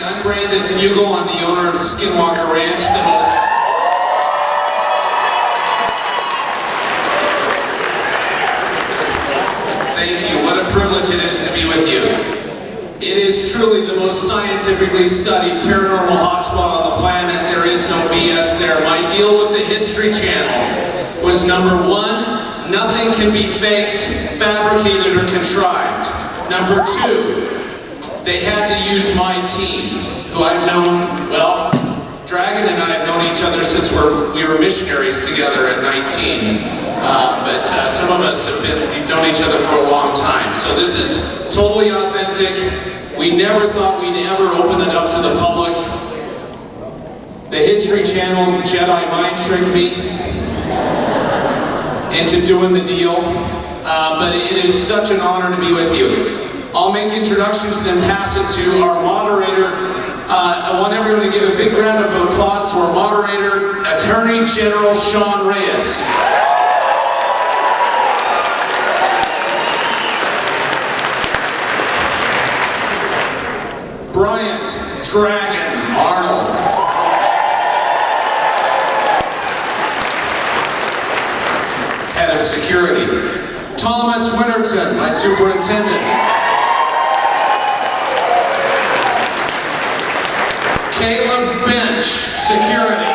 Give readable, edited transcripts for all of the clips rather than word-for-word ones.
I'm Brandon Fugal. I'm the owner of Skinwalker Ranch, the most... Thank you. What a privilege it is to be with you. It is truly the most scientifically studied paranormal hotspot on the planet. There is no BS there. My deal with the History Channel was number one, nothing can be faked, fabricated, or contrived. Number two, they had to use my team, who I've known, well, Dragon and I have known each other since we were missionaries together at 19. But some of us we've known each other for a long time. So this is totally authentic. We never thought we'd ever open it up to the public. The History Channel Jedi mind tricked me into doing the deal. But it is such an honor to be with you. I'll make introductions and then pass it to our moderator. I want everyone to give a big round of applause to our moderator, Attorney General Sean Reyes. Bryant Dragon Arnold. Head of Security. Thomas Winterton, my Superintendent. Caleb Bench, Security.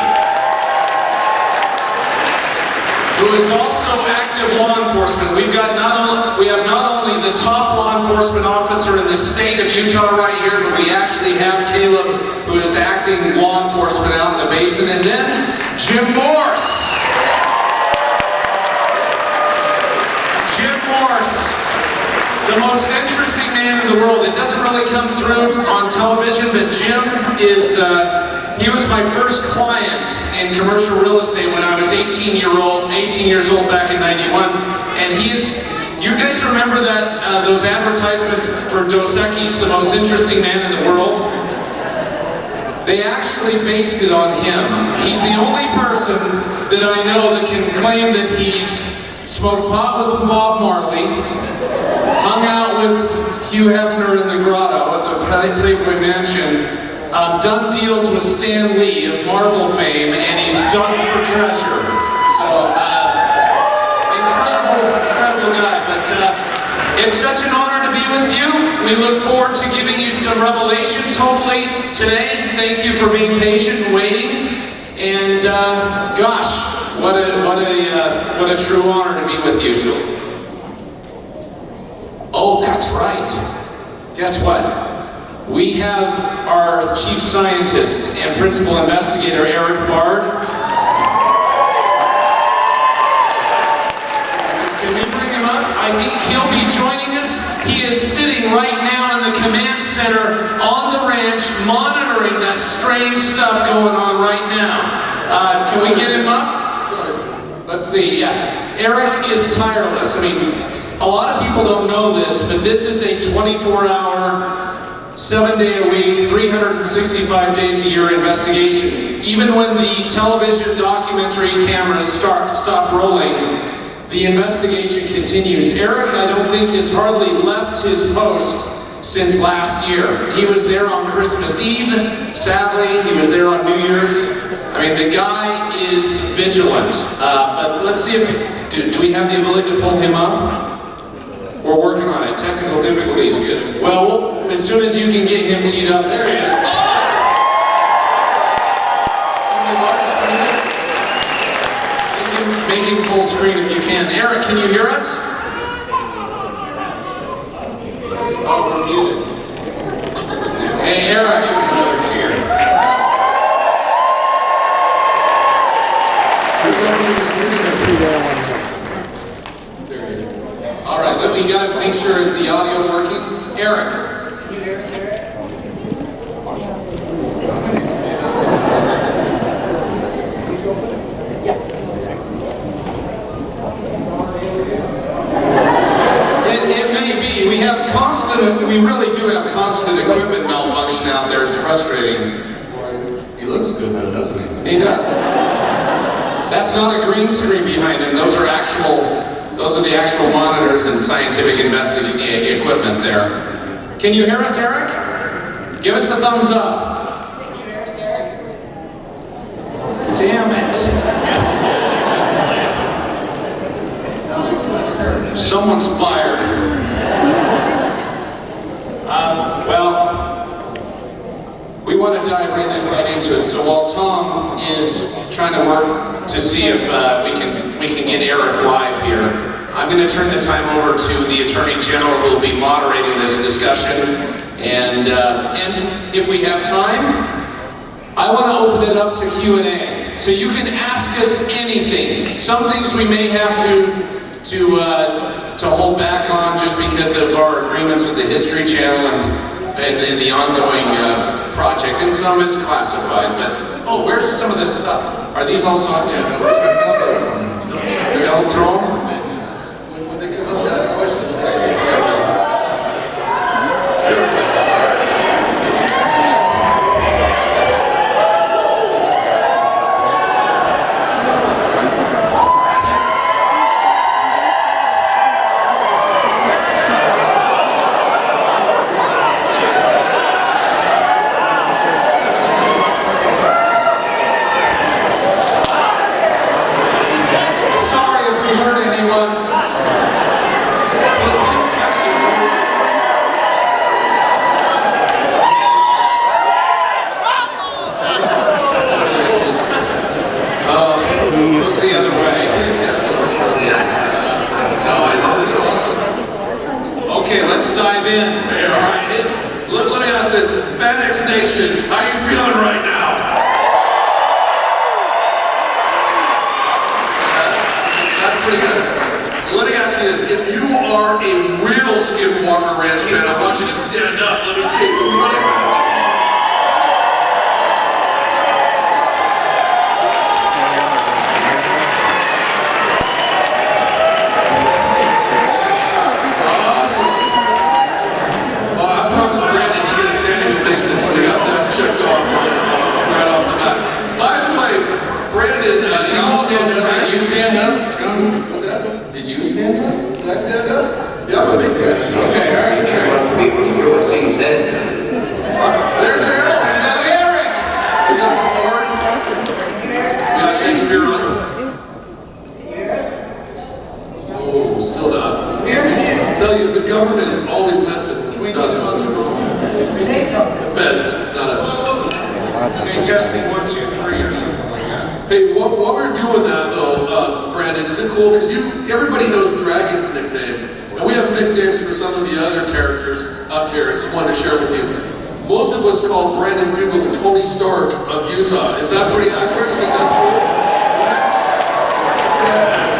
Who is also active law enforcement. We have not only the top law enforcement officer in the state of Utah right here, but we actually have Caleb, who is acting law enforcement out in the basin, and then Jim Morse. Jim Morse, the most interesting man in the world. It doesn't really come through on television, but Jim is, he was my first client in commercial real estate when I was 18 years old back in 91. And you guys remember that, those advertisements for Dos Equis, the most interesting man in the world? They actually based it on him. He's the only person that I know that can claim that he's smoked pot with Bob Marley, hung out with Hugh Hefner in the grotto at the Playboy Mansion, done deals with Stan Lee of Marvel fame, and he's done for treasure. So, incredible guy. But it's such an honor to be with you. We look forward to giving you some revelations, hopefully, today. Thank you for being patient and waiting. And gosh, what a true honor to be with you. So, oh, that's right. Guess what? We have our chief scientist and principal investigator, Eric Bard. Can we bring him up? I think he'll be joining us. He is sitting right now in the command center on the ranch, monitoring that strange stuff going on right now. Can we get him up? Let's see, yeah. Eric is tireless. I mean, a lot of people don't know this, but this is a 24-hour, 7-day-a-week, 365 days a year investigation. Even when the television documentary cameras stop rolling, the investigation continues. Eric, I don't think, has hardly left his post since last year. He was there on Christmas Eve. Sadly, he was there on New Year's. I mean, the guy is vigilant. But let's see if, do we have the ability to pull him up? We're working on it. Technical difficulties. Good. Well, as soon as you can get him teed up, there he is. Oh! Make him full screen if you can. Eric, can you hear us? Oh, we're muted. Hey, Eric. Another cheer. There he is. All right, but we got to make sure, is the audio working? Eric. It may be. We really do have constant equipment malfunction out there. It's frustrating. He looks good though, doesn't he? He does. That's not a green screen behind him. Those are the actual monitors and scientific equipment there. Can you hear us, Eric? Give us a thumbs up. Damn it. Someone's fired. Well, we want to dive right into it. So while Tom is trying to work to see if we can get Eric live here, I'm going to turn the time over to the Attorney General who will be moderating this discussion. And if we have time, I want to open it up to Q&A. So you can ask us anything. Some things we may have to hold back on just because of our agreements with the History Channel and the ongoing project, and some is classified. But oh, where's some of this stuff? Are these all songs? Yeah, don't throw them. When they come up to ask questions, Okay, let's dive in. Hey, all right. Hey, let me ask this. FanX Nation, how are you feeling right now? That's pretty good. Let me ask you this. If you are a real Skinwalker Ranch fan, I want you to stand up. Let me see. Really fast. Okay, all right. There's Eric. We got the board. We got Shakespeare on. Oh, still not. I tell you, the government is always messing with stuff. The feds, not us. Testing 1, 2, 3 or something like that. Hey, while we're doing that though, Brandon, is it cool? Because everybody knows Dragon's nickname. And we have nicknames for some of the other characters up here. I just wanted to share with you. Most of us call Brandon Fugal the Tony Stark of Utah. Is that pretty accurate? You think that's cool? Yes.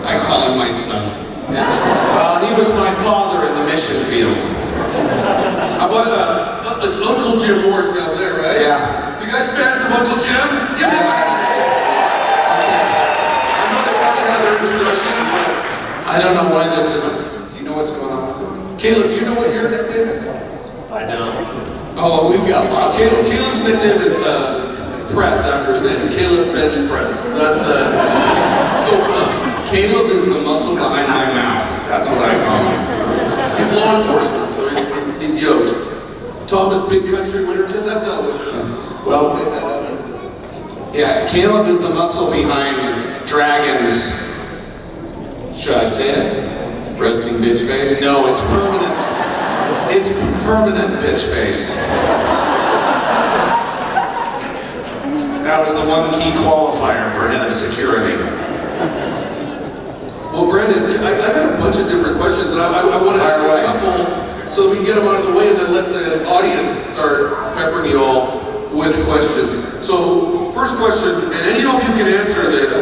I call him my son. Well, he was my father in the mission field. How about, it's Uncle Jim Moore's down there, right? Yeah. You guys fans of Uncle Jim? Give me a hand. I know they probably have their introductions, but I don't know why this isn't. Do you know what's going on with it? Caleb, you know what your nickname is? I don't. Oh, we've got lots. Caleb's nickname is Press after his name. Caleb Bench Press. That's so Caleb is the muscle behind my mouth. That's what I call him. He's law enforcement, so he's yoked. Thomas Big Country Winterton. That's not what. Well, yeah, Caleb is the muscle behind Dragons. Should I say it? Resting bitch face? No, it's permanent. It's permanent bitch face. That was the one key qualifier for head of security. Well, Brandon, I got a bunch of different questions, and I want to ask a couple so we can get them out of the way and then let the audience start peppering you all with questions. So, first question, and any of you can answer this.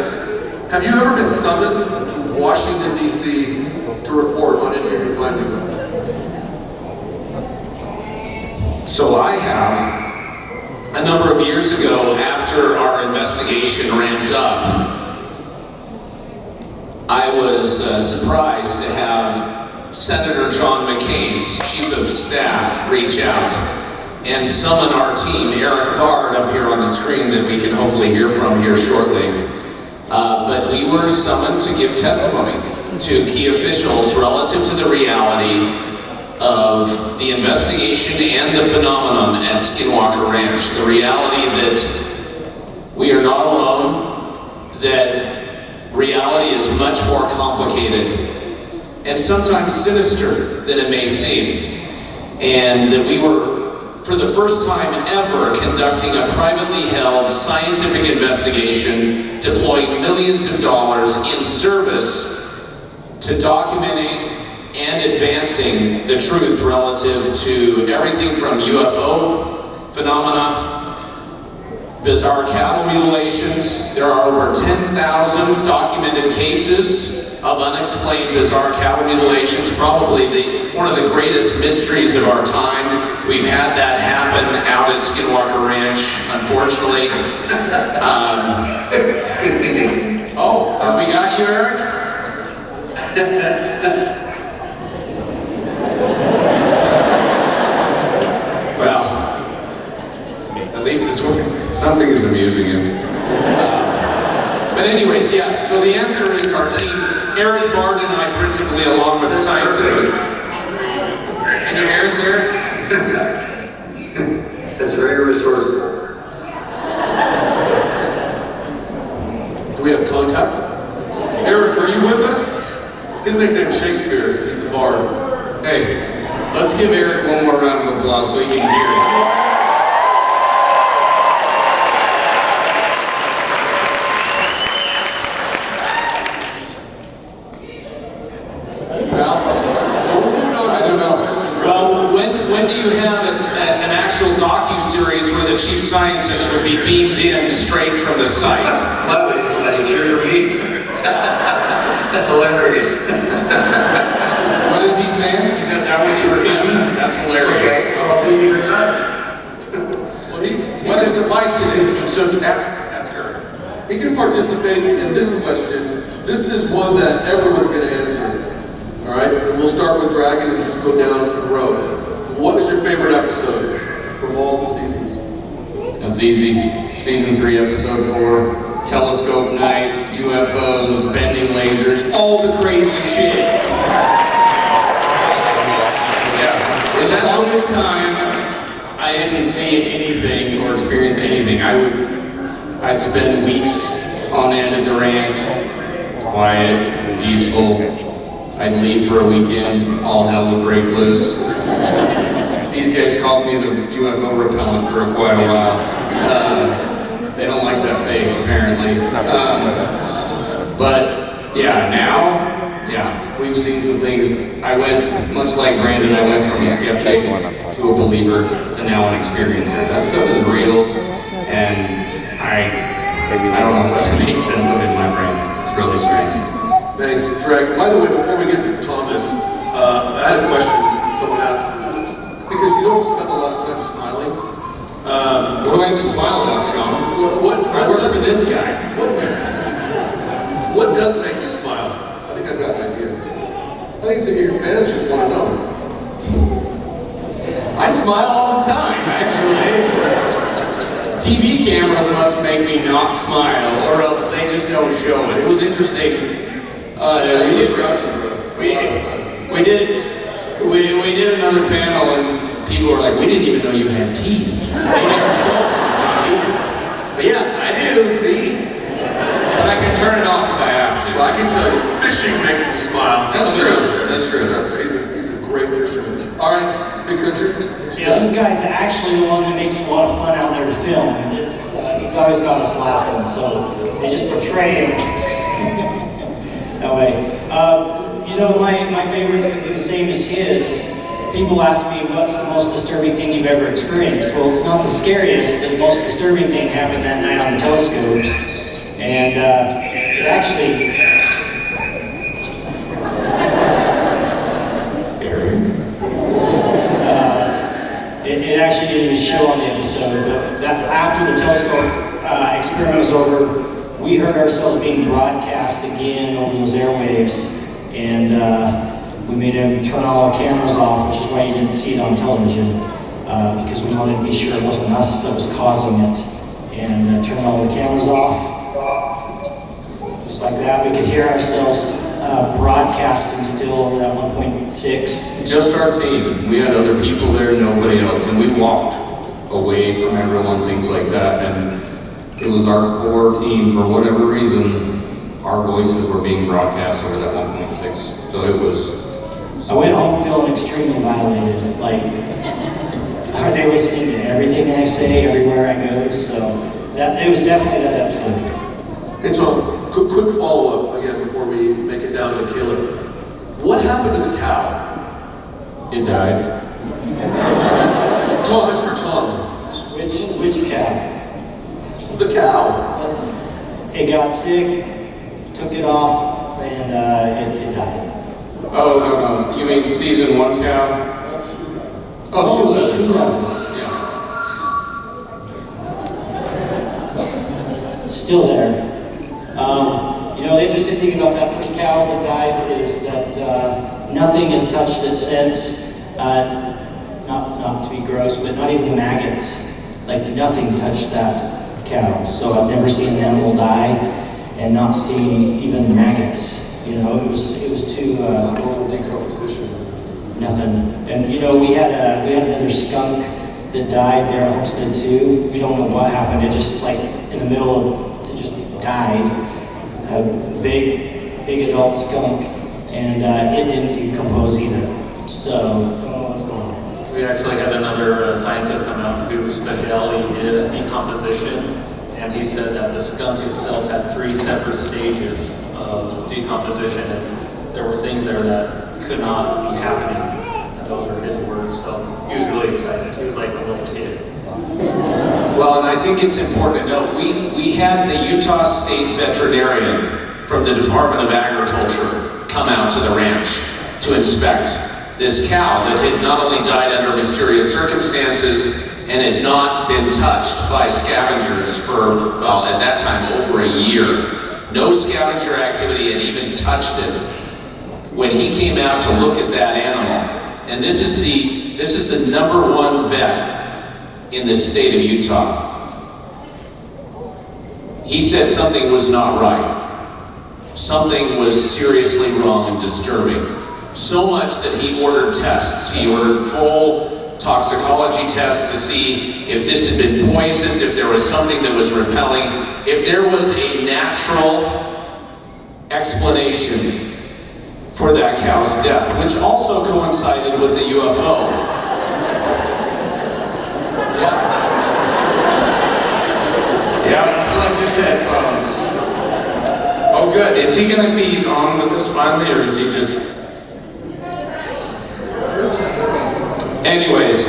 Have you ever been summoned to Washington, D.C. to report on any of your findings? So I have. A number of years ago, after our investigation ramped up, I was surprised to have Senator John McCain's Chief of Staff reach out and summon our team, Eric Bard, up here on the screen that we can hopefully hear from here shortly. But we were summoned to give testimony to key officials relative to the reality of the investigation and the phenomenon at Skinwalker Ranch. The reality that we are not alone, that reality is much more complicated and sometimes sinister than it may seem. And that we were, for the first time ever, conducting a privately held scientific investigation, deploying millions of dollars in service to documenting and advancing the truth relative to everything from UFO phenomena, bizarre cattle mutilations. There are over 10,000 documented cases of unexplained bizarre cattle mutilations, probably one of the greatest mysteries of our time. We've had that happen out at Skinwalker Ranch, unfortunately. Oh, have we got you, Eric? Well, at least it's something is amusing him. But anyways, yes, so the answer is our team, Aaron, Bard, and I principally, along with the scientific. Can you hear us, Eric? That's very resourceful. Do we have contact? Eric, are you with us? His nickname is Shakespeare, he's the Bard. Hey, let's give Eric one more round of applause so he can hear it. Docu-series where the chief scientist would be beamed in straight from the site. Why would anybody cheer for me? That's hilarious. What is he saying? He said that was for him. That's hilarious. Okay, I'll be your son. What is it like to so that's Eric. He can participate in this question. This is one that everyone's going to answer. All right, and we'll start with Dragon and just go down the road. What was your favorite episode from all the seasons? That's easy. Season 3, episode 4. Telescope night, UFOs, bending lasers, all the crazy shit. Yeah. For the longest time, I didn't see anything or experience anything. I'd spend weeks on end at the ranch, quiet, peaceful. I'd leave for a weekend, all hell would break loose. These guys called me the UFO repellent for quite a while. They don't like that face, apparently. But yeah, now, we've seen some things. I went, much like Brandon, I went from a skeptic to a believer to now an experiencer. That stuff is real, and I don't know how to make sense of it in my brain. It's really strange. Thanks, Greg. By the way, before we get to Thomas, I had a question someone asked. Because you don't spend a lot of time smiling. What do I have to smile about, Sean? What work does for this guy. What does make you smile? I think I've got an idea. I think that your fans just want to know. I smile all the time, actually. TV cameras must make me not smile, or else they just don't show it. It was interesting. We did another panel, and people were like, "We didn't even know you had teeth. They never show them on TV." But yeah, I do. See, but I can turn it off if I have to. Well, I can tell you, fishing makes me smile. That's true. That's true. He's a great fisherman. All right, Big Country. Yeah, this guy's actually the one that makes a lot of fun out there to film. He's always got us laughing, so they just portray him that way. My favorite is the same as his. People ask me, what's the most disturbing thing you've ever experienced? Well, it's not the scariest. The most disturbing thing happened that night on the telescopes. And it actually... It actually didn't show on the episode, but after the telescope experiment was over, we heard ourselves being broadcast again over those airwaves, and we made them turn all our cameras off, which is why you didn't see it on television, because we wanted to be sure it wasn't us that was causing it, and turn all the cameras off. Just like that, we could hear ourselves broadcasting still at 1.6. Just our team. We had other people there, nobody else, and we walked away from everyone, things like that, and it was our core team. For whatever reason, our voices were being broadcast over that 1.6. So it was... I went home feeling extremely violated. Like, are they listening to everything I say everywhere I go? So it was definitely that episode. Hey Tom, quick follow-up again before we make it down to Caleb. What happened to the cow? It died. Tom, it's for Tom. Which cow? The cow. It got sick, took it off, and it died. Oh, no. You mean season 1 cow? Oh, she lived. Yeah. Still there. The interesting thing about that first cow that died is that nothing has touched it since. Not to be gross, but not even the maggots. Like nothing touched that cow. So I've never seen an animal die and not seen even maggots. It was too Normal decomposition. nothing. And we had another skunk that died there at Homestead too. We don't know what happened. It just in the middle of it just died. A big adult skunk, and it didn't decompose either. So I don't know what's going on. We actually had another scientist come out whose specialty is decomposition, and he said that the skunk itself had 3 separate stages of decomposition, and there were things there that could not be happening. And those are his words, so he was really excited. He was like a little kid. Well, and I think it's important to note, we had the Utah State veterinarian from the Department of Agriculture come out to the ranch to inspect this cow that had not only died under mysterious circumstances and had not been touched by scavengers for, well, at that time, over a year. No scavenger activity had even touched it when he came out to look at that animal. And this is the #1 vet in the state of Utah. He said something was not right. Something was seriously wrong and disturbing. So much that he ordered tests. He ordered full toxicology tests to see if this had been poisoned, if there was something that was repelling, if there was a natural explanation for that cow's death, which also coincided with the UFO. Yeah, until his headphones. Oh, good. Is he going to be on with us finally, or is he just... Anyways,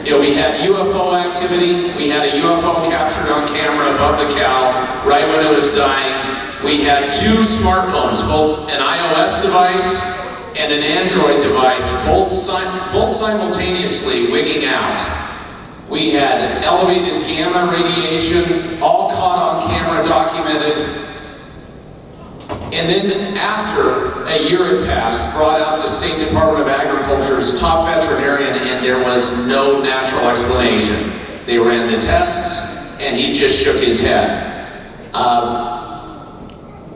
we had UFO activity. We had a UFO captured on camera above the cow right when it was dying. We had 2 smartphones, both an iOS device and an Android device, both simultaneously wigging out. We had elevated gamma radiation, all caught on camera, documented. And then after a year had passed, brought out the State Department of Agriculture's top veterinarian, and there was no natural explanation. They ran the tests, and he just shook his head.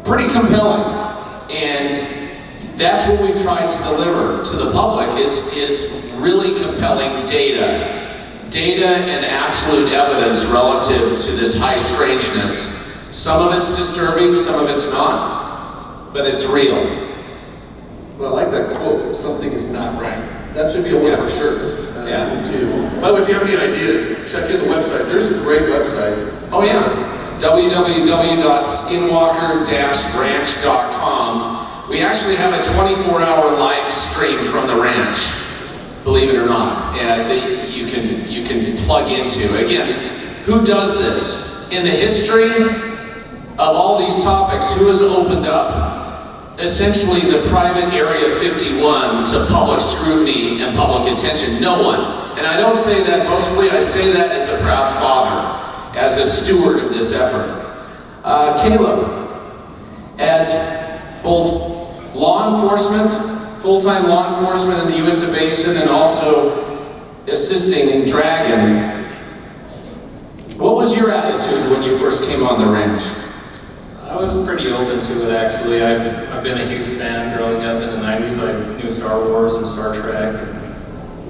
Pretty compelling. And that's what we tried to deliver to the public is really compelling data. Data and absolute evidence relative to this high strangeness. Some of it's disturbing, some of it's not, but it's real. Well, I like that quote, if something is not right. That should be on one of our shirts, too. By the way, if you have any ideas, check in the website. There's a great website. Oh yeah, www.skinwalker-ranch.com. We actually have a 24-hour live stream from the ranch, believe it or not, and you can plug into. Again, who does this? In the history of all these topics, who has opened up essentially the private Area 51 to public scrutiny and public attention? No one. And I don't say that boastfully, I say that as a proud father, as a steward of this effort. Caleb, as both law enforcement, full-time law enforcement in the Uinta Basin, and also assisting in Dragon, what was your attitude when you first came on the ranch? I was pretty open to it actually. I've been a huge fan growing up in the 90s. I knew Star Wars and Star Trek and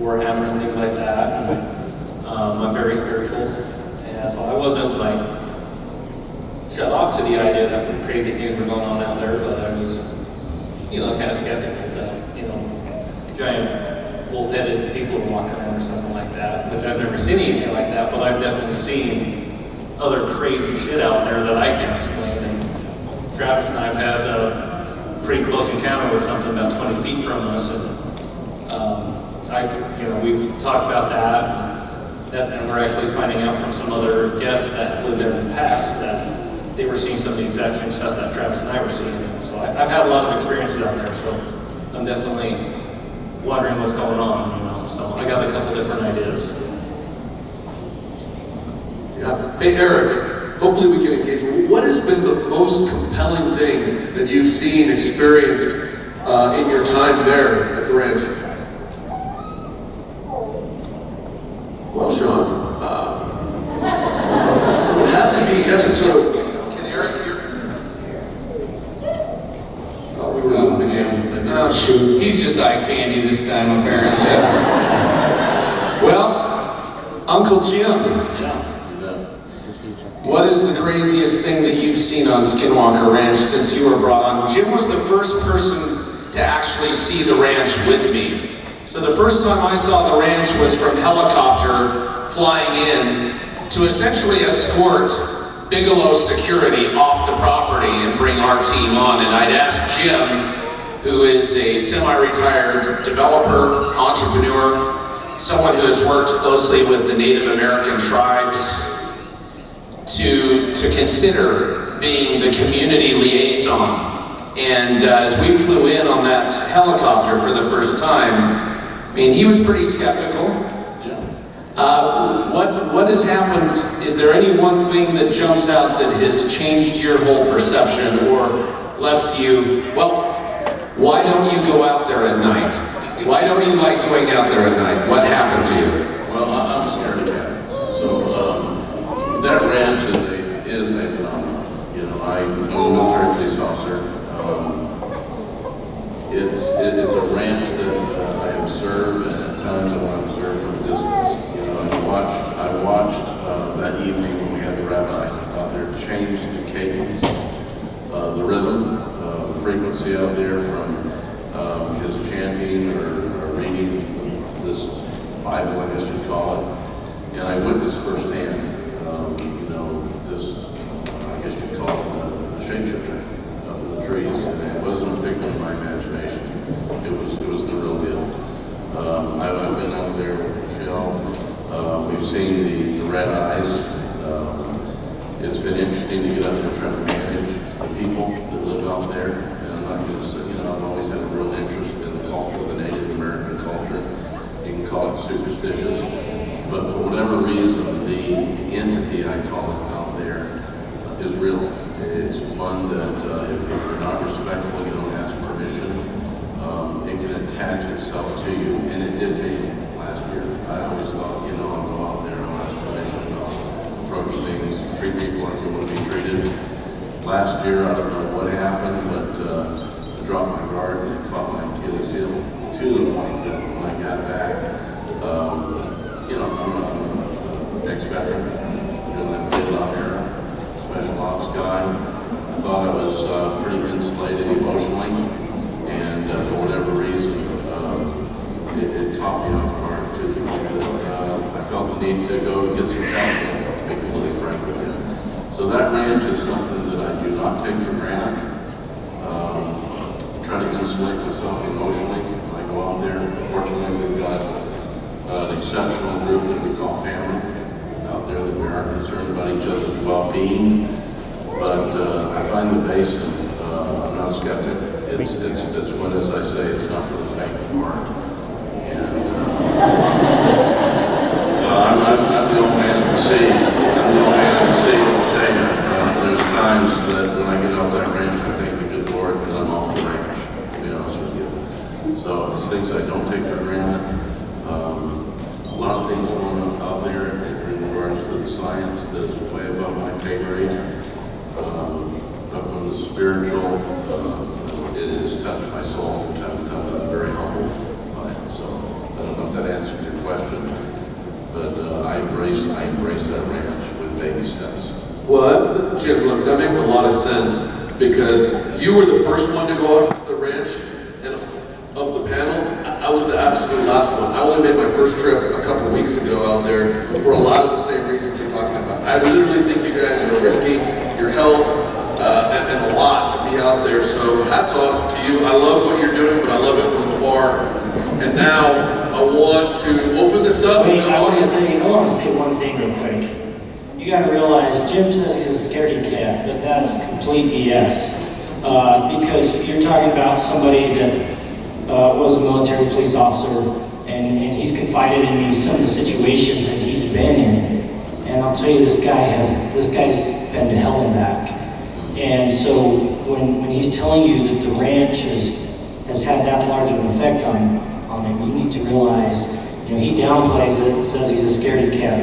Warhammer and things like that. And, I'm very spiritual, and so I wasn't like shut off to the idea that crazy things were going on out there, but I was, kind of skeptical that, giant wolf-headed people were walking around or something like that, which I've never seen anything like that, but I've definitely seen other crazy shit out there that I can't explain. And Travis and I have had a pretty close encounter with something about 20 feet from us, and we've talked about that, and we're actually finding out from some other guests that lived there in the past that they were seeing some of the exact same stuff that Travis and I were seeing. So I've had a lot of experiences out there, so I'm definitely wondering what's going on, so I got a couple different ideas. Yeah. Hey, Eric, hopefully we can engage. What has been the most compelling thing that you've seen, experienced in your time there at the ranch? Well, Sean, it would have to be episode. Can Eric hear? Thought we were moving him. Oh shoot, he's just eye candy this time apparently. Well, Uncle Jim, what is the craziest thing that you've seen on Skinwalker Ranch since you were brought on? Jim was the first person to actually see the ranch with me. So the first time I saw the ranch was from helicopter flying in to essentially escort Bigelow security off the property and bring our team on. And I'd asked Jim, who is a semi-retired developer, entrepreneur, someone who has worked closely with the Native American tribes, to consider being the community liaison. And as we flew in on that helicopter for the first time, he was pretty skeptical. What has happened? Is there any one thing that jumps out that has changed your whole perception or left you, well, why don't you go out there at night? Why don't you like going out there at night? What happened to you? Well, I'm scared of cats. So that ranch is a phenomenon. I'm a military police officer. It's a ranch that I observe, and at times I want to observe from a distance. I watched that evening when we had the rabbi out there change the cadence, the rhythm, the frequency out there from his chanting or reading this Bible, I guess you'd call it. And I witnessed firsthand, this, I guess you'd call it the shapeshifter of the trees. And it wasn't a figment of my imagination. It was the real deal. I've been out there with Michelle. We've seen the red eyes. It's been interesting to get up there and try to manage the people that live out there. And I'm not going to say, I've always had a real interest in the culture, the Native American culture. You can call it superstitious, but for whatever reason, the entity, I call it out there, is real. It's one that if you're not respectful, you don't ask permission, it can attach itself to you, and it did me last year. I always thought, I'll go out there, I'll ask permission, I'll approach things, treat people like they want to be treated. Last year, I don't know what happened, but I dropped my guard and it caught my Achilles heel to the point that when I got back, I'm an ex-veteran, doing that Vietnam era, special ops guy. I thought I was pretty insulated emotionally, and for whatever reason, it caught me off guard to the point that I felt the need to go get some counseling, to be completely frank with you. So that ranch is something that I do not take for granted. Try to insulate myself emotionally when I go out there. Fortunately, we've got an exceptional group that we call family out there that we are concerned about each other's well-being. But I find the basin, I'm not a skeptic. It's what, as I say, it's not for the faint of heart. And I'm the old man at the sea. I'm the old man at the sea, I'll tell you. There's times that when I get off that ranch, I thank the good Lord that I'm off the ranch, to be honest with you. So it's things I don't take for granted. A lot of things going on out there in regards to the science that is way above my pay grade. But when from the spiritual. It has touched my soul from time to time, and I'm very humbled by it. So I don't know if that answers your question, but I embrace that ranch with baby steps. Well, Jim, look, that makes a lot of sense because you were the first one to go out to the ranch, and of the panel, I was the absolute last one. I only made my first trip a couple of weeks ago out there for a lot of the same reasons you're talking about. I literally think you guys are risking your health and a lot to be out there. So hats off to you. I love what you're doing, but I love it from afar. And now I want to open this up to the audience. I want to say one thing real quick. You got to realize Jim says he's a scaredy cat, but that's complete BS. Because you're talking about somebody that was a military police officer, and he's confided in me some of the situations that he's been in. And I'll tell you, this guy's been to hell and back. And so when he's telling you that the ranch has had that large of an effect on him, you need to realize, he downplays it, says he's a scaredy cat.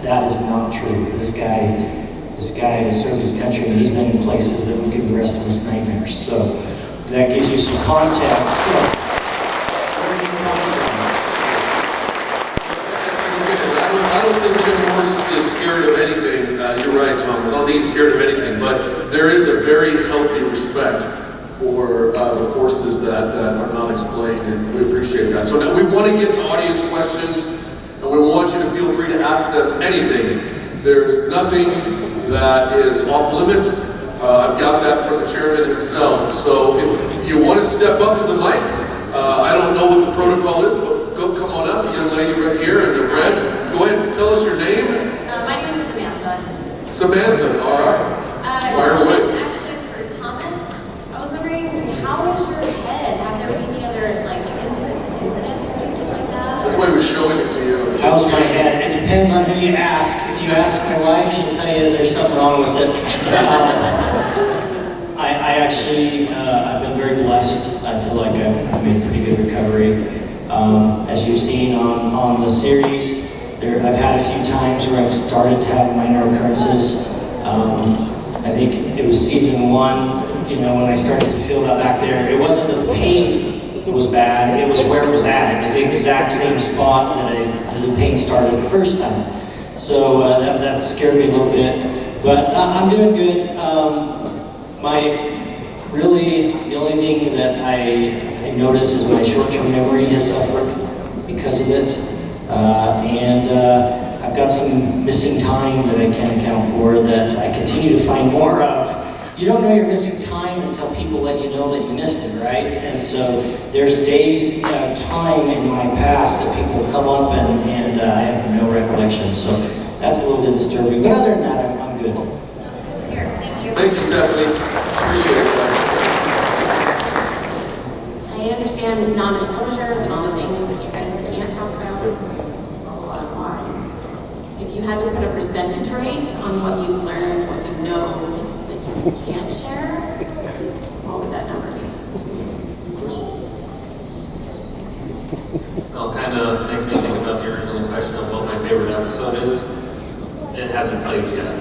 That is not true. This guy has served his country, and he's been in places that will give the rest of us nightmares. So that gives you some context. I don't think Jim Morris is scared of anything. You're right, Tom. I don't think he's scared of anything, but there is a very healthy respect for the forces that are not explained, and we appreciate that. So now we want to get to audience questions, and we want you to feel free to ask them anything. There's nothing that is off limits. I've got that from the chairman himself. So if you want to step up to the mic, I don't know what the protocol is, but come on up, young lady right here in the red. Go ahead and tell us your name. My name is Samantha. Samantha, all right. Fire away. Actually, it's for Thomas. I was wondering, how is your head? Have there been any other incidents or anything like that? That's why we're showing it to you. How's my head? It depends on who you ask. If you ask my wife, she'll tell you there's something wrong with it. I actually, I've been very blessed. I feel like I've made pretty good recovery. As you've seen on the series, I've had a few times where I've started to have minor occurrences. I think it was season 1, when I started to feel that back there. It wasn't that the pain was bad, it was where it was at. It was the exact same spot that the pain started the first time. So that scared me a little bit. But I'm doing good. The only thing that I notice is my short-term memory has suffered because of it. And I've got some missing time that I can't account for that I continue to find more of. You don't know you're missing time until people let you know that you missed it, right? And so there's days, time in my past that people come up and I have no recollection. So that's a little bit disturbing. But other than that, I'm good. That's good to hear. Thank you. Thank you, Stephanie. Appreciate it. I understand non-disclosures and all the things that you guys can't talk about. Why? If you had to put a percentage rate on what you've learned, what you know that you can't share, what would that number be? Well, kind of makes me think about the original question of what my favorite episode is. It hasn't played yet.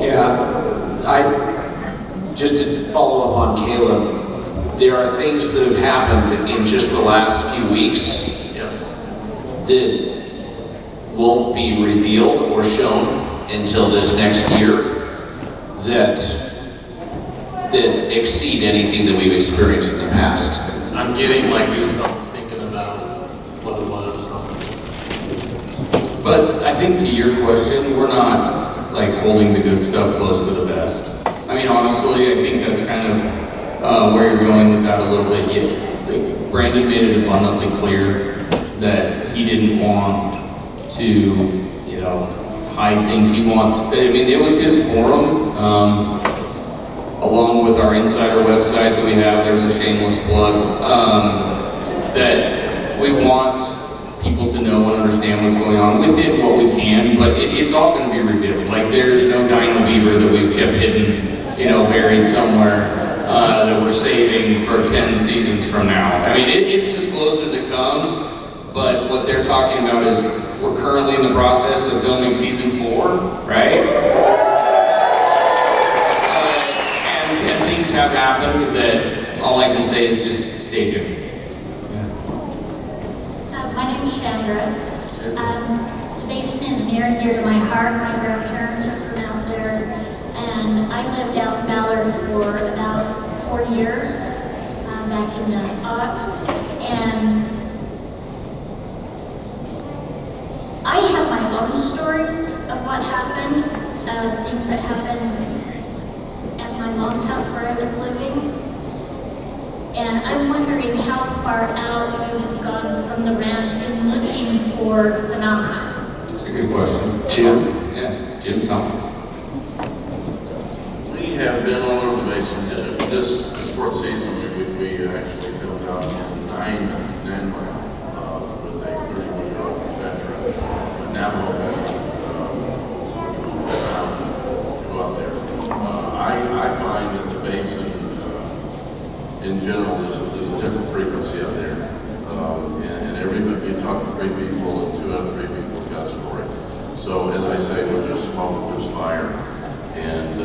Yeah, just to follow up on Caleb, there are things that have happened in just the last few weeks that won't be revealed or shown until this next year that exceed anything that we've experienced in the past. I'm getting like goosebumps thinking about what it was. But I think to your question, we're not like holding the good stuff close to the vest. I mean, honestly, I think that's kind of where you're going with that a little bit. Brandon made it abundantly clear that he didn't want to, hide things. He wants. I mean, it was his forum. Along with our insider website that we have, there's a shameless plug that we want people to know and understand what's going on with it, what we can, but it's all going to be revealed. Like there's no dino beaver that we've kept hidden, buried somewhere that we're saving for 10 seasons from now. I mean, it's disclosed as it comes, but what they're talking about is we're currently in the process of filming season 4, right? have happened that all I can say is just stay tuned. My name is Chandra. Basin is near and dear to my heart. My grandparents are from out there, and I lived out in Ballard for about 4 years, back in the aughts, and I have my own stories of what happened, things that happened at my mom's house where I was living. And I'm wondering how far out you have gone from the ranch in looking for phenomena. That's a good question. Jim? Yeah, Jim, come. We have been all over the basin. This fourth season, we actually filmed out in 9 Mile with a 31-year-old veteran, a Navajo veteran, go out there. I find that the basin, in general, there's a different frequency out there. And everybody, you talk to 3 people, and 2 out of 3 people have got a story. So, as I say, we're just smoke, there's fire. And,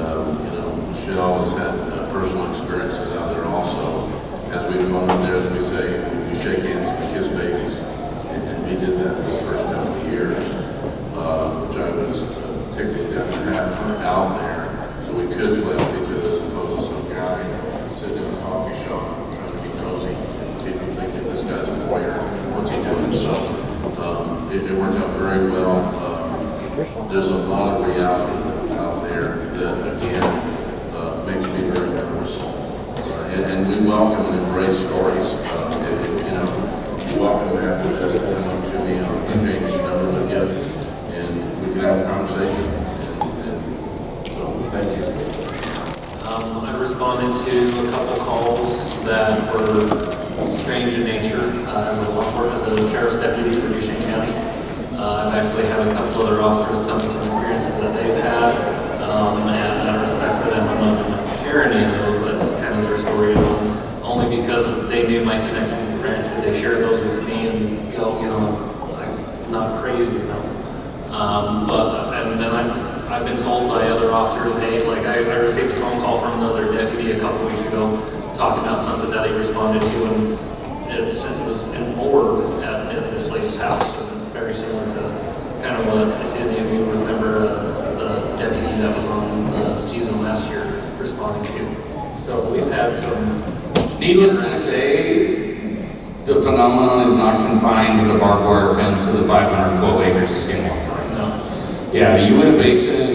Michelle has had personal experiences out there also. As we've gone in there, as we say, we shake hands and kiss babies. And we did that for the first couple of years, which I was particularly down to have out there. So we could play with each other as opposed to some guy sitting in a coffee shop trying to be nosy. People thinking this guy's a voyeur, what's he doing? So it worked out very well. There's a lot of reality out there that, again, makes me very nervous. And we welcome and embrace stories. We welcome after this to come up to me, I'll exchange a number with you, and we can have a conversation. So, thank you. I responded to a couple calls that were strange in nature as a sheriff's deputy for Duchesne County. I've actually had a couple other officers tell me some experiences that they've had, and out of respect for them, I'm not going to share any of those. That's kind of their story, only because they knew my connection with the ranch, but they shared those with me and go, I'm not crazy, and then I've been told by other officers, hey, like I received a phone call from another deputy a couple weeks ago talking about something that he responded to, and it was an orb at this lady's house, very similar to kind of what, if any of you remember, the deputy that was on the season last year responding to. So we've had some... Needless to say, the phenomenon is not confined to the barbed wire fence of the 512 acres of Skinwalker Ranch. No. Yeah, the Uinta Basin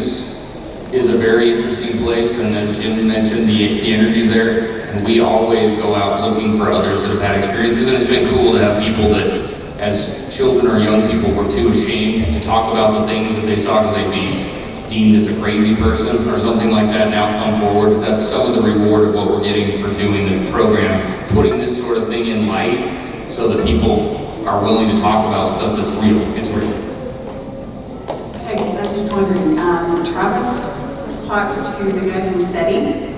is a very interesting place, and as Jim mentioned, the energy's there, and we always go out looking for others that have had experiences, and it's been cool to have people that, as children or young people, were too ashamed to talk about the things that they saw because they'd be deemed as a crazy person or something like that, now come forward. That's some of the reward of what we're getting for doing the program, putting this sort of thing in light so that people are willing to talk about stuff that's real. It's real. Hey, I was just wondering, Travis talked to the guy from SETI,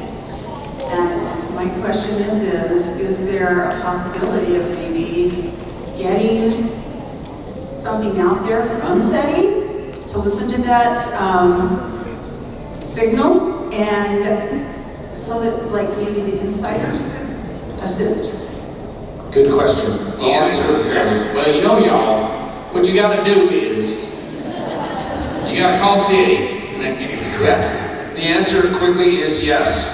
and my question is there a possibility of maybe getting something out there from SETI to listen to that signal, and so that like maybe the insiders could assist? Good question. The answer is yes. Well, y'all, what you got to do is you got to call City. Yeah. The answer quickly is yes.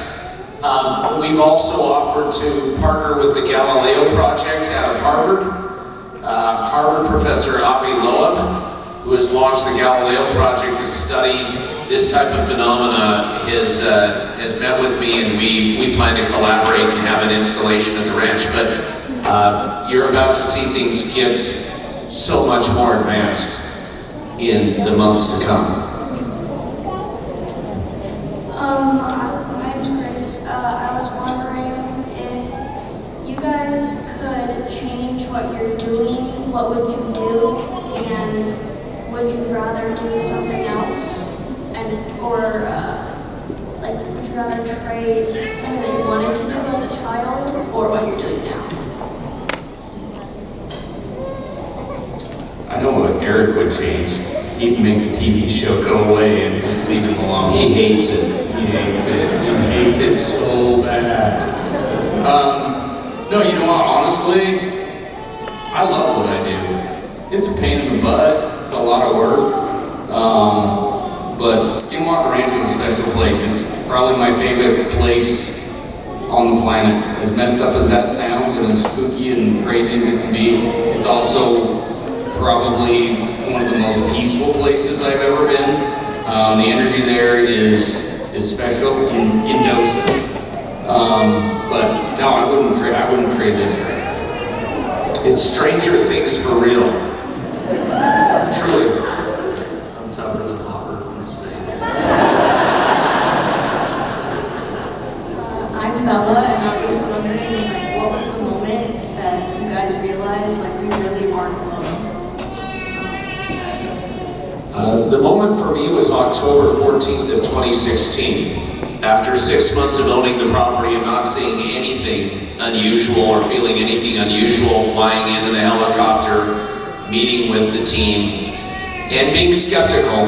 We've also offered to partner with the Galileo Project out of Harvard. Harvard professor Avi Loeb, who has launched the Galileo Project to study this type of phenomena, has met with me, and we plan to collaborate and have an installation at the ranch. But you're about to see things get so much more advanced in the months to come. My name's Reyes. I was wondering if you guys could change what you're doing, what would you do? And would you rather do something else? Or would you rather trade something that you wanted to do as a child or what you're doing now? I know what Eric would change. He'd make the TV show go away and just leave him alone. He hates it. He hates it. He hates it so bad. No, you know what? Honestly, I love what I do. It's a pain in the butt. It's a lot of work. But Skinwalker Ranch is a special place. It's probably my favorite place on the planet. As messed up as that sounds and as spooky and crazy as it can be, it's also probably one of the most peaceful places I've ever been. The energy there is special in doses. But no, I wouldn't trade this for it. It's Stranger Things for real. Truly. I'm tougher than Hopper, I'm just saying. I'm Bella, and I was wondering, like, what was the moment that you guys realized, like, you really aren't alone? The moment for me was October 14th of 2016. After 6 months of owning the property and not seeing anything unusual or feeling anything unusual, flying in a helicopter, meeting with the team, and being skeptical,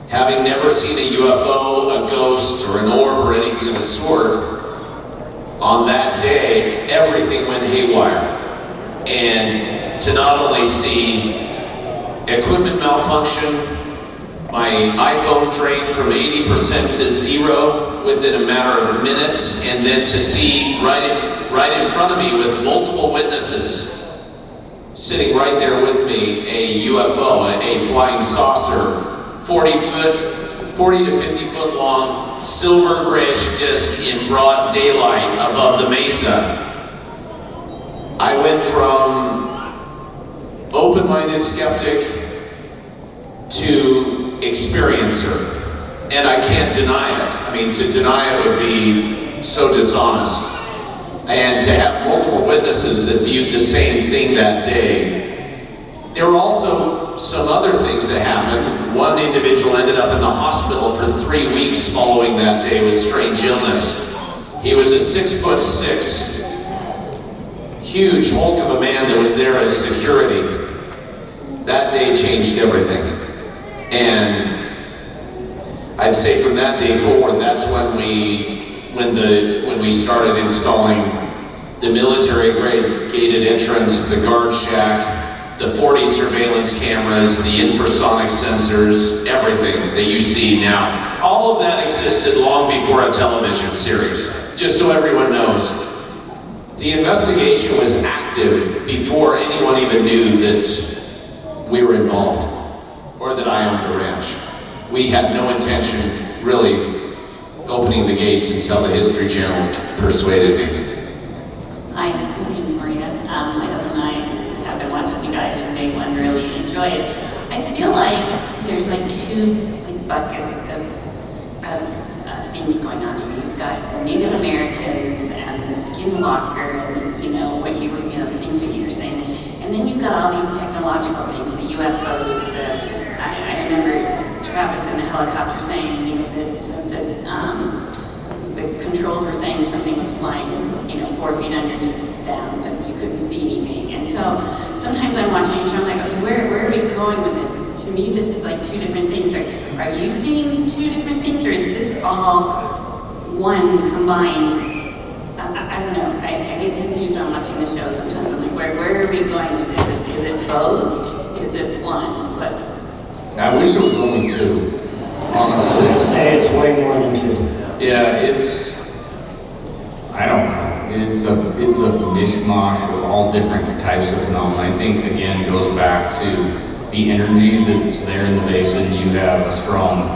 having never seen a UFO, a ghost, or an orb, or anything of the sort, on that day, everything went haywire. And to not only see equipment malfunction, my iPhone drained from 80% to 0 within a matter of minutes, and then to see right in front of me with multiple witnesses sitting right there with me, a UFO, a flying saucer, 40 to 50 foot long, silver grayish disc in broad daylight above the mesa. I went from open-minded skeptic to experiencer, and I can't deny it. I mean, to deny it would be so dishonest. And to have multiple witnesses that viewed the same thing that day. There were also some other things that happened. One individual ended up in the hospital for 3 weeks following that day with strange illness. He was a 6'6", huge hulk of a man that was there as security. That day changed everything. And I'd say from that day forward, that's when we started installing the military-grade gated entrance, the guard shack, the 40 surveillance cameras, the infrarsonic sensors, everything that you see now. All of that existed long before a television series, just so everyone knows. The investigation was active before anyone even knew that we were involved, or that I owned the ranch. We had no intention, really, opening the gates until the History Channel persuaded me. Hi, my name's Maria. My husband and I have been watching you guys from day one, really enjoy it. I feel like there's like two buckets of things going on here. You've got the Native Americans and the Skinwalker, and the things that you were saying. And then you've got all these technological things, the UFOs, I remember Travis in the helicopter saying, the controls were saying something was flying, 4 feet underneath them, but you couldn't see anything. And so sometimes I'm watching a show, I'm like, okay, where are we going with this? To me, this is like two different things. Are you seeing two different things, or is this all one combined? I don't know. I get confused when I'm watching the show sometimes. I'm like, where are we going with this? Is it both? Is it one? But I wish it was only two, honestly. I would say it's way more than two. Yeah, I don't know. It's a mishmash of all different types of phenomena. I think, again, it goes back to the energy that's there in the basin. You have a strong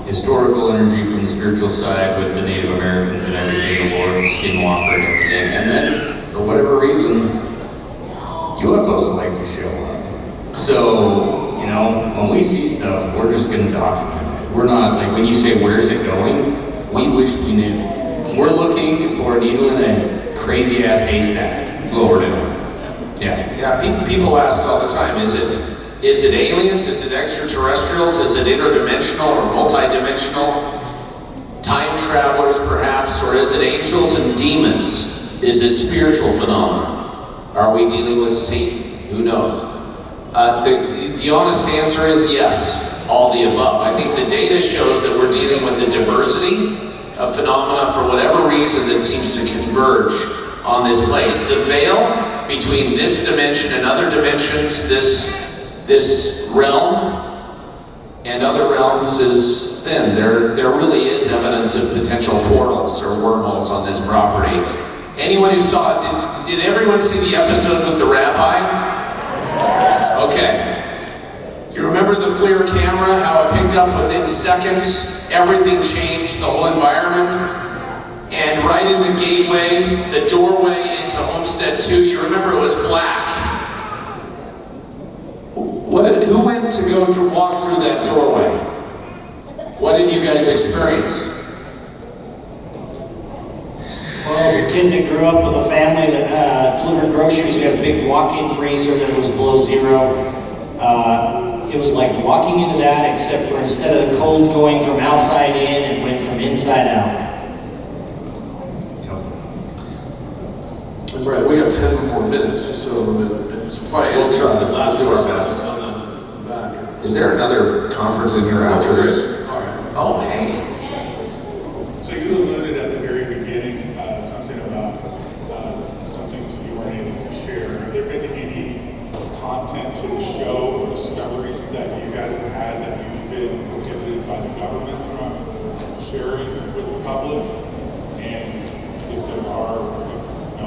historical energy from the spiritual side with the Native Americans and everything, the Lord, the Skinwalker and everything. And then, for whatever reason, UFOs like to show up. So, when we see stuff, we're just going to document it. We're not, like when you say, where's it going? We wish we knew. We're looking for a needle in a crazy-ass haystack. Florida. Yeah, people ask all the time, is it aliens? Is it extraterrestrials? Is it interdimensional or multidimensional? Time travelers, perhaps? Or is it angels and demons? Is it spiritual phenomena? Are we dealing with Satan? Who knows? The honest answer is yes. all the above. I think the data shows that we're dealing with a diversity of phenomena for whatever reason that seems to converge on this place. The veil between this dimension and other dimensions, this realm and other realms is thin. There really is evidence of potential portals or wormholes on this property. Anyone who saw it, did everyone see the episode with the rabbi? Okay. You remember the FLIR camera, how it picked up within seconds, everything changed, the whole environment? And right in the gateway, the doorway into Homestead 2, you remember it was black. Who went to go to walk through that doorway? What did you guys experience? Well, as a kid that grew up with a family that delivered groceries, we had a big walk-in freezer that was below zero. It was like walking into that, except for instead of the cold going from outside in, it went from inside out. Right, we got 10 more minutes, so it's probably We'll try. the last We'll do our question best. on the back. Is there another conference in here after this? All right. Oh, hey. So you alluded at the very beginning something about some things that you weren't able to share. Have there been any content to the show or discoveries that you guys have had that you've been prohibited by the government from sharing with the public? And if there are, no?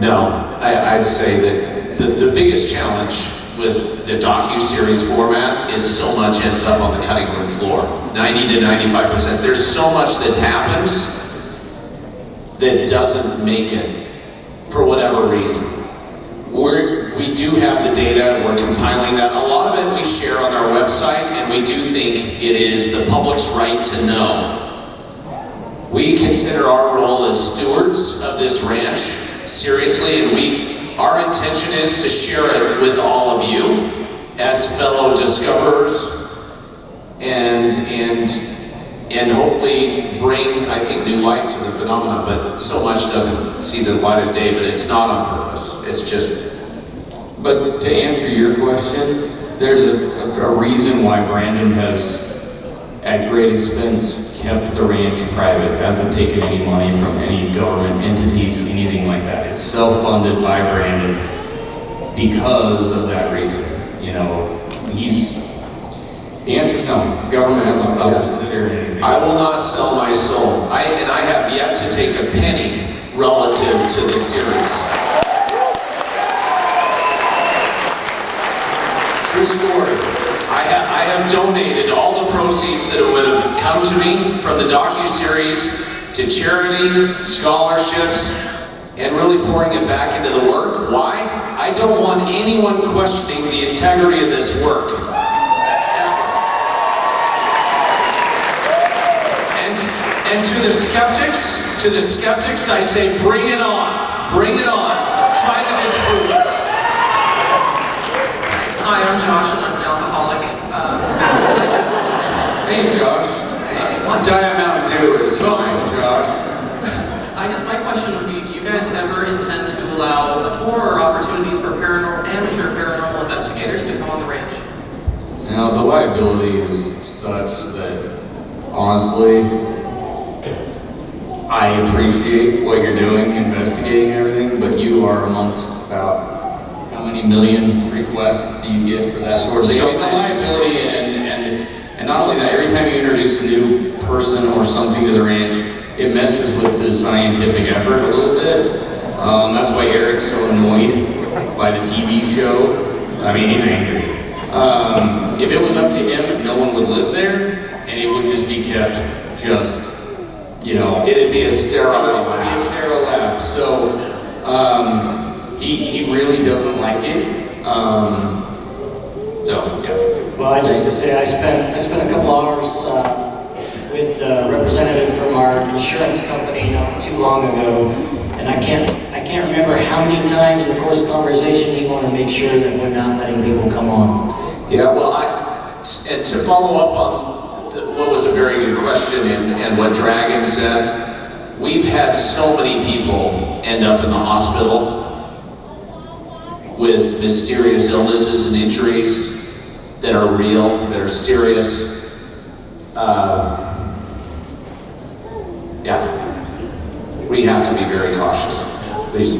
No, I'd say that the biggest challenge with the docu-series format is so much ends up on the cutting room floor. 90 to 95%. There's so much that happens that doesn't make it for whatever reason. We do have the data, we're compiling that. A lot of it we share on our website, and we do think it is the public's right to know. We consider our role as stewards of this ranch seriously, and our intention is to share it with all of you as fellow discoverers and hopefully bring, I think, new light to the phenomena, but so much doesn't see the light of day, but it's not on purpose. It's just... But to answer your question, there's a reason why Brandon has, at great expense, kept the ranch private, hasn't taken any money from any government entities, anything like that. It's self-funded by Brandon because of that reason. You know, the answer is no. Government hasn't stopped us to share anything. I will not sell my soul. And I have yet to take a penny relative to the series. True story. I have donated all the proceeds that would have come to me from the docu-series to charity, scholarships, and really pouring it back into the work. Why? I don't want anyone questioning the integrity of this work. And to the skeptics, I say, bring it on. Bring it on. Try to disprove us. Hi, I'm Josh, and I'm an alcoholic. Hey, Josh. Diet Mountain Dew is fine, Josh. I guess my question would be, do you guys ever intend to allow a tour or opportunities for amateur paranormal investigators to come on the ranch? You know, the liability is such that, honestly, I appreciate what you're doing, investigating everything, but you are amongst about how many million requests do you get for that sort of thing? So the liability and not only that, every time you introduce a new person or something to the ranch, it messes with the scientific effort a little bit. That's why Eric's so annoyed by the TV show. I mean, he's angry. If it was up to him, no one would live there, and it would just be kept just, you know. It'd be a sterile lab. It'd be a sterile lab. So, he really doesn't like it. So, yeah. Well, I just to say, I spent a couple hours with a representative from our insurance company not too long ago, and I can't remember how many times in the course of conversation he wanted to make sure that we're not letting people come on. Yeah, well, and to follow up on what was a very good question and what Dragon said, we've had so many people end up in the hospital with mysterious illnesses and injuries. that are real, that are serious. Yeah, we have to be very cautious. Please.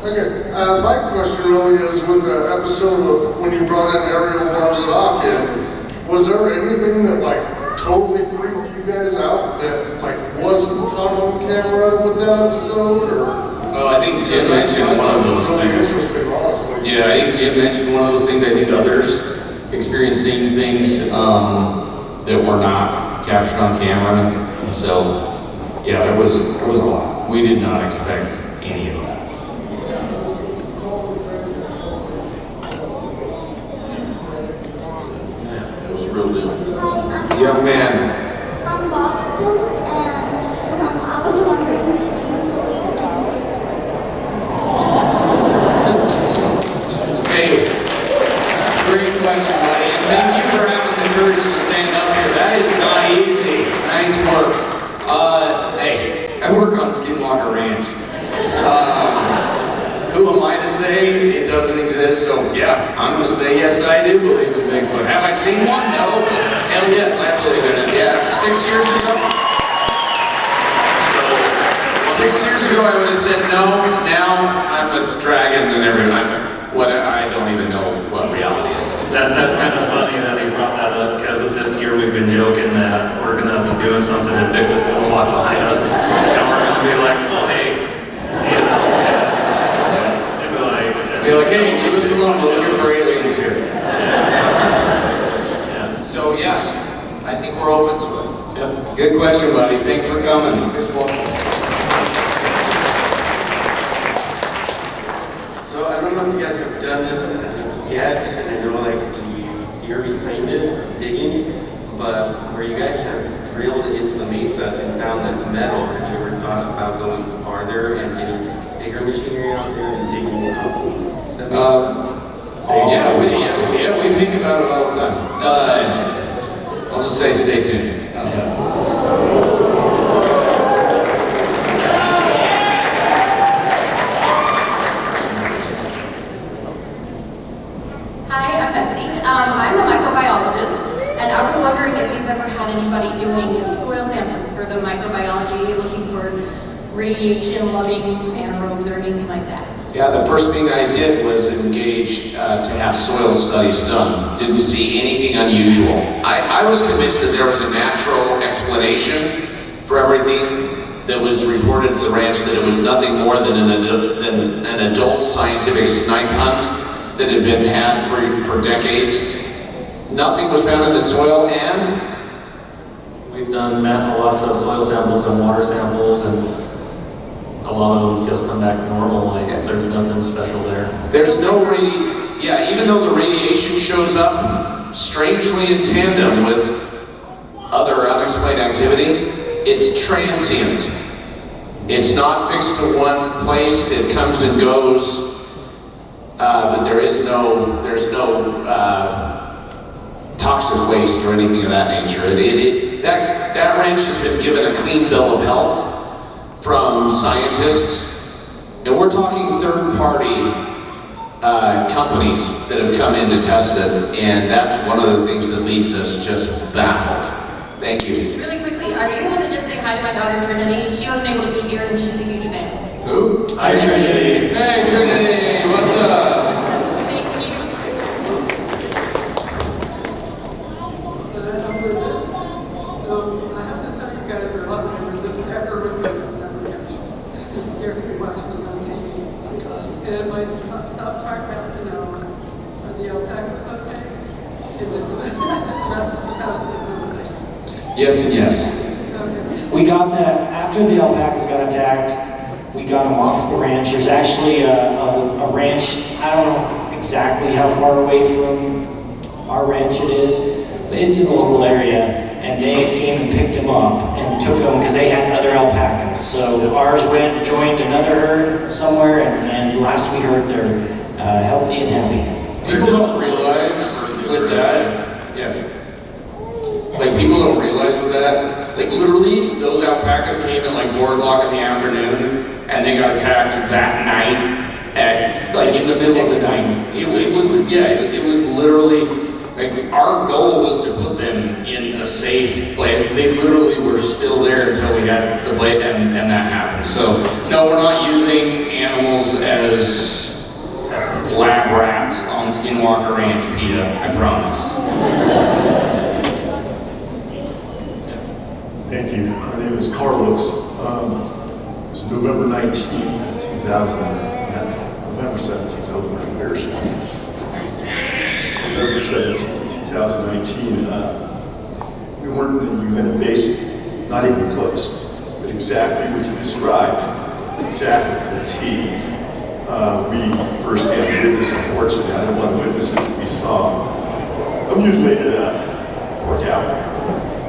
Okay, my question really is with the episode of when you brought in Ariel Marzak in, was there anything that like totally freaked you guys out that like wasn't caught on camera with that episode, or? Well, I think Jim mentioned one of those really things. interesting, honestly. Yeah, I think Jim mentioned one of those things. I think others experienced seeing things that were not captured on camera. So, yeah, there was a lot. We did not expect any of that. It was real deal. Young man. From Boston, and I was wondering. Hey, great question, buddy. And thank you for having the courage to stand up here. That is not easy. Nice work. Hey, I work on Skinwalker Ranch. Who am I to say it doesn't exist? So yeah, I'm gonna say yes, I do believe in Bigfoot. Have I seen one? No. Hell yes, I believe in it. Yeah, 6 years ago. 6 years ago, I would have said no. Now I'm with Dragon and everyone. I don't even know what reality is. That's kind of funny that he brought that up, because this year we've been joking that we're going to be doing something and Bigfoot's going to walk behind us, and we're going to be like, oh, hey. Be like, hey, leave us alone, we're looking for aliens here. Yeah. So yes, I think we're open to it. Yep. Good question, buddy. Thanks for coming. Thanks, Paul. So I don't know if you guys have done this yet, and I know like you're behind it, digging, but where you guys have drilled into the mesa and found that metal, have you ever thought about going farther and getting bigger machinery out there and digging up the mesa? Yeah, we think about it all the time. I'll just say stay tuned. Hi, I'm Betsy. I'm a microbiologist, and I was wondering if you've ever had anybody doing soil samples for the microbiology, looking for radiation-loving anaerobes or anything like that. Yeah, the first thing I did was engage to have soil studies done. Didn't see anything unusual. I was convinced that there was a natural explanation for everything that was reported to the ranch, that it was nothing more than an adult scientific snipe hunt that had been had for decades. Nothing was found in the soil, and We've done lots of soil samples and water samples, and a lot of them just come back normal, like there's nothing special there. there's no even though the radiation shows up strangely in tandem with other unexplained activity, it's transient. It's not fixed to one place, it comes and goes, but there's no toxic waste or anything of that nature. That ranch has been given a clean bill of health from scientists, and we're talking third-party companies that have come in to test it, and that's one of the things that leaves us just baffled. Thank you. Really quickly, are you able to just say hi to my daughter Trinity? She wasn't able to be here, and she's a huge fan. Who? Hi, Trinity. Hey, Trinity, what's up? Thank you. So I have to tell you guys, there are a lot of members that ever remember that ranch. It scares me watching it on TV. And my South Park has to know, are the alpacas okay? Is it the rest of the house is okay? Yes and yes. We got after the alpacas got attacked, we got them off the ranch. There's actually a ranch, I don't know exactly how far away from our ranch it is, but it's in the local area, and they came and picked them up and took them because they had other alpacas. So ours went, joined another herd somewhere, and last we heard they're healthy and happy. People don't realize with that, like people don't realize with that, like literally those alpacas came at like 4 o'clock in the afternoon and they got attacked that night at like in the middle of the night. It was literally, Like, our goal was to put them in a safe place. They literally were still there until we had the blade, and that happened. So, no, we're not using animals as lab rats on Skinwalker Ranch, PETA, I promise. Thank you. My name is Carlos. It's November 19th, 2000. November 17th, I was embarrassed. November 17th, 2019. We weren't in the Uinta Basin, not even close, but exactly what you described, exactly to the T. We first-hand witnessed, unfortunately, I don't want to witness it, we saw. I'm usually work out.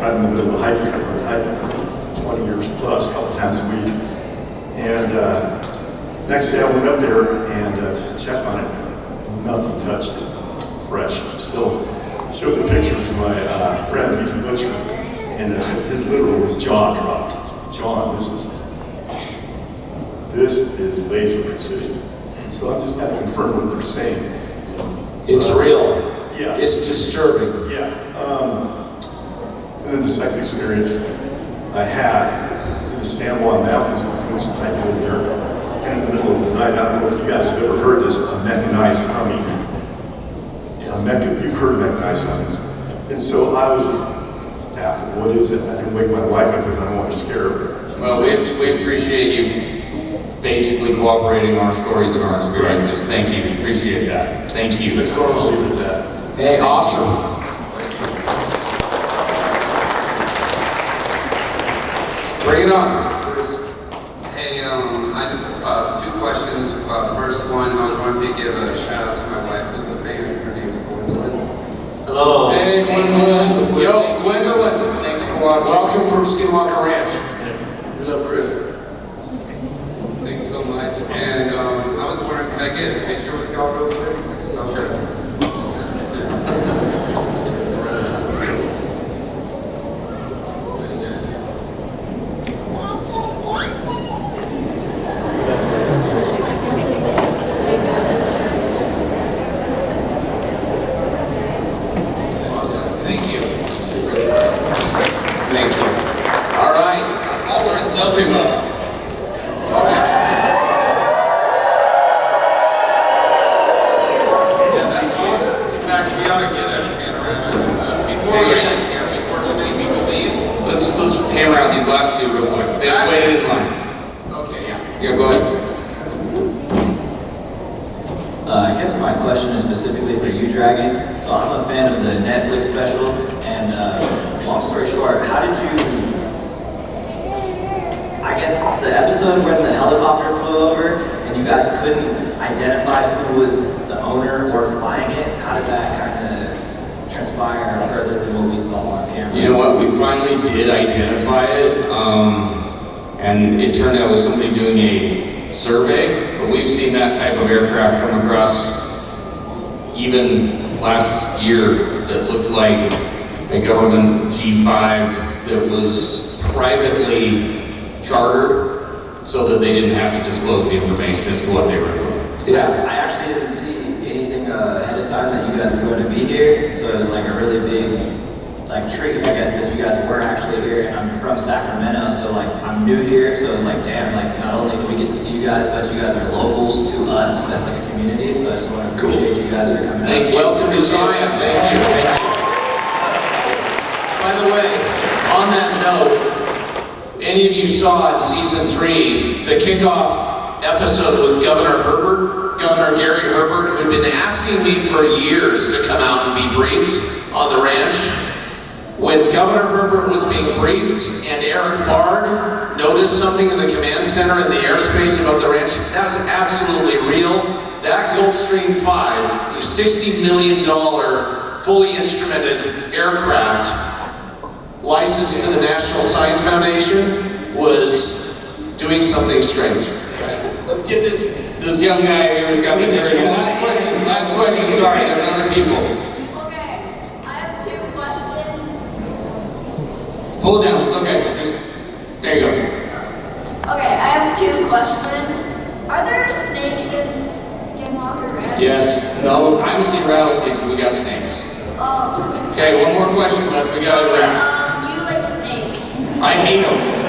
I'm in the middle of hiking. I've been hiking for 20 years plus, a couple times a week. And next day I went up there and just checked on it. Nothing touched it. Fresh. Still showed the picture to my friend, he's a butcher, and his jaw dropped. John, this is laser precision. So I'm just kind of confirming what they're saying. It's real. Yeah. It's disturbing. Yeah. And then the second experience I had was in the San Juan Mountains, doing some hiking over there, and in the middle of the night, I don't know if you guys have ever heard this, a mechanized humming. You've heard mechanized hummings. And so I was baffled, what is it? I didn't wake my wife up because I don't want to scare her. Well, we appreciate you basically cooperating on our stories and our experiences. Thank you. We appreciate that. Thank you. Let's go and leave it at that. Hey, awesome. Bring it on. Hey, I just two questions. First one, I was wondering if you could give a shout out to my wife who's a fan. Her name is Gwendolyn. Hello. Hey, Gwendolyn. Yo, Gwendolyn. Thanks for watching. Welcome from Skinwalker Ranch. We love Chris. Thanks so much. And I was wondering, could I get a picture with y'all real quick? Sure. And it turned out it was somebody doing a survey, but we've seen that type of aircraft come across even last year that looked like a government G5 that was privately chartered so that they didn't have to disclose the information as to what they were doing. Yeah, I actually didn't see anything ahead of time that you guys were going to be here, so it was like a really big treat, I guess, that you guys were actually here. And I'm from Sacramento, so like I'm new here, so it's like, damn, like not only do we get to see you guys, but you guys are locals to us as like a community. So I just want to appreciate you guys for coming out. Welcome to Zion. Thank you. By the way, on that note, any of you saw in season 3 the kickoff episode with Governor Gary Herbert, who'd been asking me for years to come out and be briefed on the ranch. When Governor Herbert was being briefed and Eric Bard noticed something in the command center in the airspace above the ranch, that was absolutely real. That Gulfstream 5, a $60 million fully instrumented aircraft licensed to the National Science Foundation, was doing something strange. Let's get this young guy here who's got the courage. Last question, sorry, there's other people. Pull it down, it's okay, there you go. Okay, I have 2 questions. Are there snakes in Skinwalker Ranch? Yes, no, I haven't seen rattlesnakes, but we got snakes. Okay, one more question left. We got to wrap. Do you like snakes? I hate them.